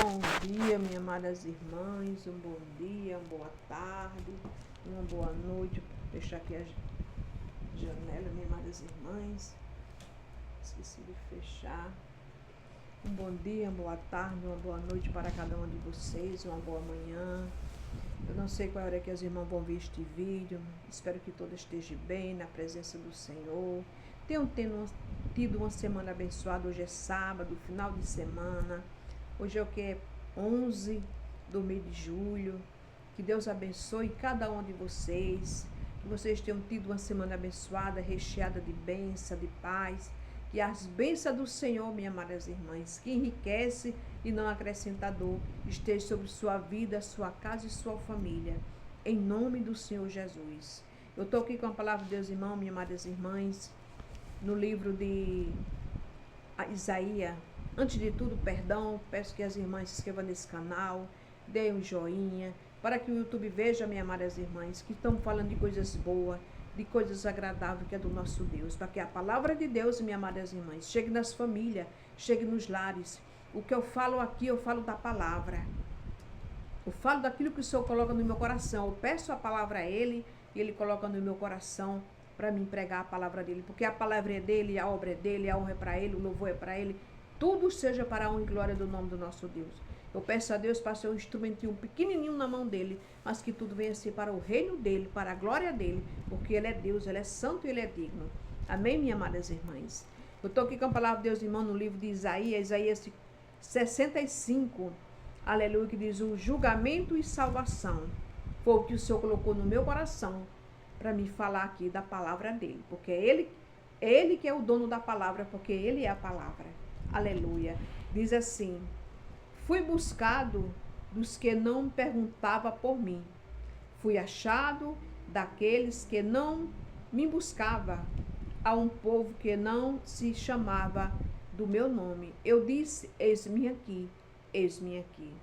Bom dia, minhas amadas irmãs, um bom dia, uma boa tarde, uma boa noite. Vou fechar aqui a janela, minhas amadas irmãs. Esqueci de fechar. Um bom dia, uma boa tarde, uma boa noite para cada uma de vocês, uma boa manhã. Eu não sei qual hora que as irmãs vão ver este vídeo. Espero que todas estejam bem, na presença do Senhor. Tenham tido uma semana abençoada. Hoje é sábado, final de semana. Hoje é o que? É 11 do mês de julho. Que Deus abençoe cada um de vocês. Que vocês tenham tido uma semana abençoada, recheada de bênção, de paz. Que as bênçãos do Senhor, minhas amadas irmãs, que enriquece e não acrescenta dor, esteja sobre sua vida, sua casa e sua família. Em nome do Senhor Jesus. Eu estou aqui com a palavra de Deus, irmão, minhas amadas irmãs, no livro de Isaías. Antes de tudo, perdão, peço que as irmãs se inscrevam nesse canal, deem um joinha, para que o YouTube veja, minhas amadas irmãs, que estamos falando de coisas boas, de coisas agradáveis que é do nosso Deus, para que a palavra de Deus, minhas amadas irmãs, chegue nas famílias, chegue nos lares. O que eu falo aqui, eu falo da palavra. Eu falo daquilo que o Senhor coloca no meu coração. Eu peço a palavra a Ele e Ele coloca no meu coração para me pregar a palavra dEle, porque a palavra é dEle, a obra é dEle, a honra é para Ele, o louvor é para Ele. Tudo seja para a honra e glória do nome do nosso Deus. Eu peço a Deus para ser um instrumentinho pequenininho na mão dEle, mas que tudo venha ser para o reino dEle, para a glória dEle, porque Ele é Deus, Ele é santo e Ele é digno. Amém, minhas amadas irmãs? Eu estou aqui com a palavra de Deus, irmão, no livro de Isaías 65, aleluia, que diz: o julgamento e salvação foi o que o Senhor colocou no meu coração para me falar aqui da palavra dEle, porque é Ele que é o dono da palavra, porque Ele é a palavra. Aleluia. Diz assim: fui buscado dos que não perguntavam por mim. Fui achado daqueles que não me buscavam, a um povo que não se chamava do meu nome. Eu disse: eis-me aqui, eis-me aqui.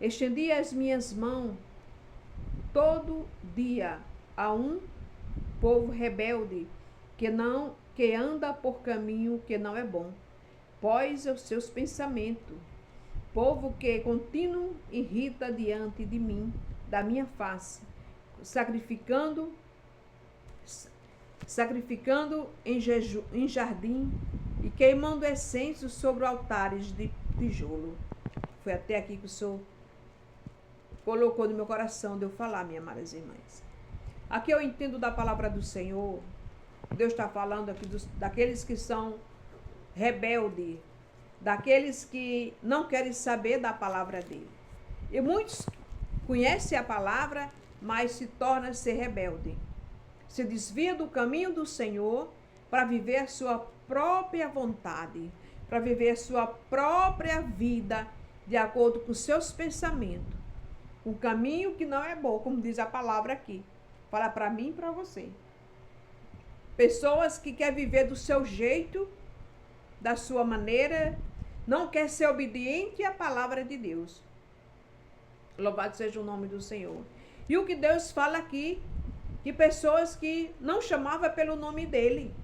Estendi as minhas mãos todo dia a um povo rebelde que anda por caminho que não é bom, pois os seus pensamentos, povo que contínuo irrita diante de mim, da minha face, sacrificando em jardim e queimando essências sobre altares de tijolo. Foi até aqui que o Senhor colocou no meu coração de eu falar, minhas amadas irmãs. Aqui eu entendo da palavra do Senhor. Deus está falando aqui daqueles que são rebeldes, daqueles que não querem saber da palavra dele. E muitos conhecem a palavra, mas se tornam a ser rebelde. Se desvia do caminho do Senhor para viver a sua própria vontade, para viver a sua própria vida de acordo com seus pensamentos. Um caminho que não é bom, como diz a palavra aqui. Fala para mim e para você. Pessoas que querem viver do seu jeito, da sua maneira, não quer ser obediente à palavra de Deus. Louvado seja o nome do Senhor. E o que Deus fala aqui, que pessoas que não chamavam pelo nome dele.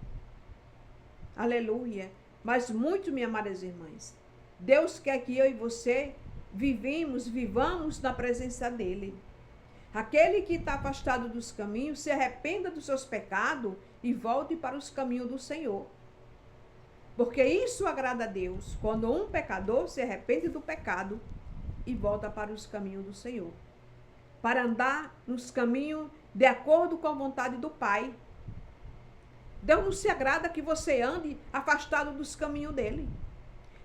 Aleluia. Mas muito, minhas amadas irmãs, Deus quer que eu e você vivamos na presença dele. Aquele que está afastado dos caminhos, se arrependa dos seus pecados e volte para os caminhos do Senhor. Porque isso agrada a Deus, quando um pecador se arrepende do pecado e volta para os caminhos do Senhor. Para andar nos caminhos de acordo com a vontade do Pai. Deus não se agrada que você ande afastado dos caminhos dele.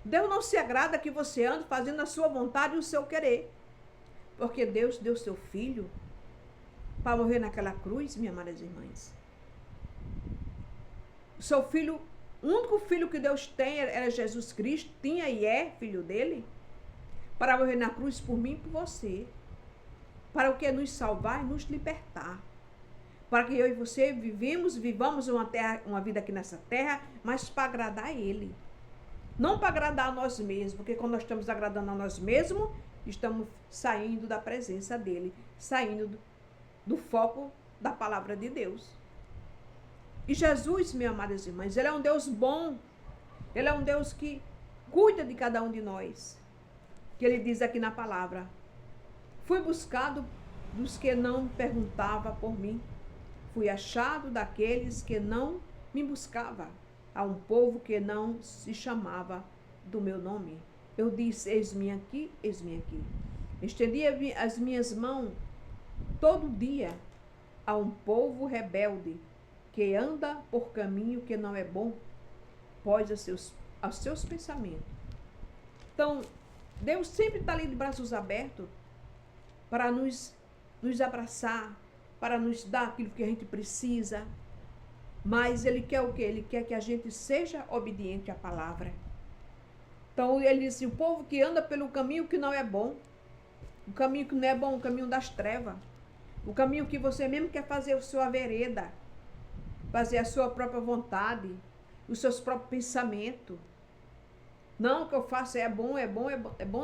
Deus não se agrada que você ande fazendo a sua vontade e o seu querer. Porque Deus deu seu filho para morrer naquela cruz, minhas amadas irmãs. O seu filho, o único filho que Deus tem era Jesus Cristo, tinha e é filho dele, para morrer na cruz por mim e por você. Para o que? Nos salvar e nos libertar. Para que eu e você vivamos uma vida aqui nessa terra, mas para agradar a Ele. Não para agradar a nós mesmos, porque quando nós estamos agradando a nós mesmos, estamos saindo da presença dEle, saindo do foco da palavra de Deus. E Jesus, minhas amadas irmãs, Ele é um Deus bom. Ele é um Deus que cuida de cada um de nós. que ele diz aqui na palavra: fui buscado dos que não perguntavam por mim. Fui achado daqueles que não me buscavam. A um povo que não se chamava do meu nome. Eu disse: eis-me aqui, eis-me aqui. Estendi as minhas mãos todo dia a um povo rebelde que anda por caminho que não é bom, pois aos seus pensamentos. Então, Deus sempre está ali de braços abertos para nos abraçar, para nos dar aquilo que a gente precisa. Mas Ele quer o quê? Ele quer que a gente seja obediente à palavra. Então, Ele diz assim: o povo que anda pelo caminho que não é bom, o caminho que não é bom, o caminho das trevas, o caminho que você mesmo quer fazer a sua vereda, fazer a sua própria vontade, os seus próprios pensamentos. Não, o que eu faço é bom,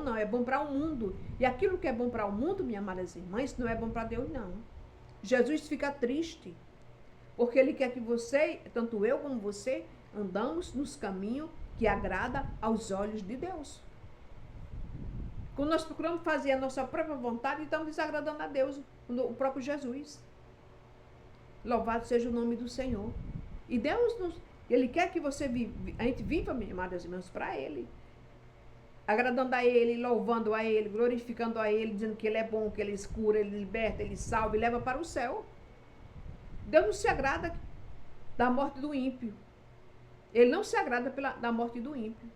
não, é bom para o mundo. E aquilo que é bom para o mundo, minhas amadas irmãs, não é bom para Deus, não. Jesus fica triste, porque Ele quer que você, tanto eu como você, andamos nos caminhos que agrada aos olhos de Deus. Quando nós procuramos fazer a nossa própria vontade, estamos desagradando a Deus, o próprio Jesus. Louvado seja o nome do Senhor. E Deus Ele quer que a gente viva, minhas amadas irmãs, para Ele. Agradando a Ele, louvando a Ele, glorificando a Ele, dizendo que Ele é bom, que Ele cura, Ele liberta, Ele salva e leva para o céu. Deus não se agrada da morte do ímpio. Ele não se agrada da morte do ímpio.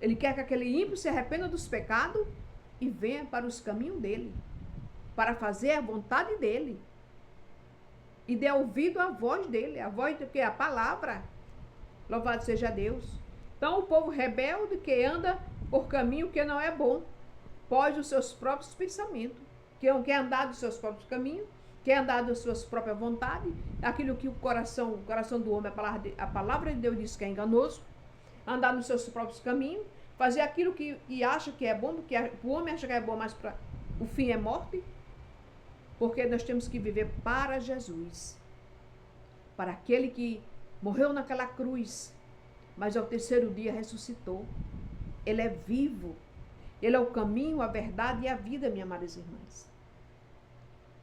Ele quer que aquele ímpio se arrependa dos pecados e venha para os caminhos dele, para fazer a vontade dele. E dê ouvido à voz dele, a voz do que? A palavra. Louvado seja Deus. Então, o povo rebelde que anda por caminho que não é bom, pós os seus próprios pensamentos, que quer andar dos seus próprios caminhos, quer andar das suas próprias vontades, aquilo que o coração do homem, a palavra de Deus diz que é enganoso, andar nos seus próprios caminhos, fazer aquilo que acha que é bom, porque o homem acha que é bom, mas o fim é morte. Porque nós temos que viver para Jesus, para aquele que morreu naquela cruz, mas ao terceiro dia ressuscitou. Ele é vivo, Ele é o caminho, a verdade e a vida, minhas amadas irmãs.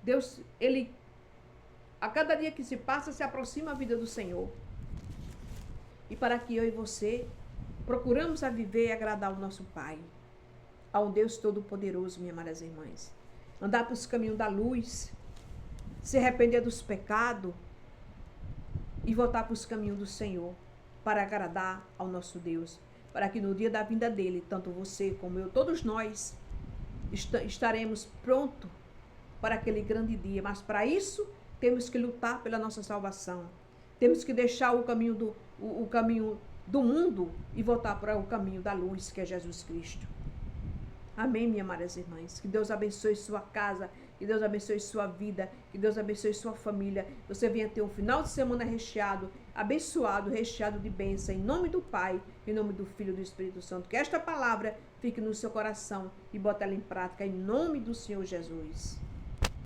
Deus, Ele, a cada dia que se passa, se aproxima a vida do Senhor. E para que eu e você procuramos a viver e agradar o nosso Pai, ao Deus Todo-Poderoso, minhas amadas irmãs. Andar para os caminhos da luz, se arrepender dos pecados e voltar para os caminhos do Senhor, para agradar ao nosso Deus, para que no dia da vinda dele, tanto você como eu, todos nós, estaremos prontos para aquele grande dia. Mas para isso, temos que lutar pela nossa salvação. Temos que deixar o caminho do mundo e voltar para o caminho da luz, que é Jesus Cristo. Amém, minhas amadas irmãs. Que Deus abençoe sua casa, que Deus abençoe sua vida, que Deus abençoe sua família. Você venha ter um final de semana recheado, abençoado, recheado de bênção, em nome do Pai, em nome do Filho e do Espírito Santo. Que esta palavra fique no seu coração e bote ela em prática, em nome do Senhor Jesus.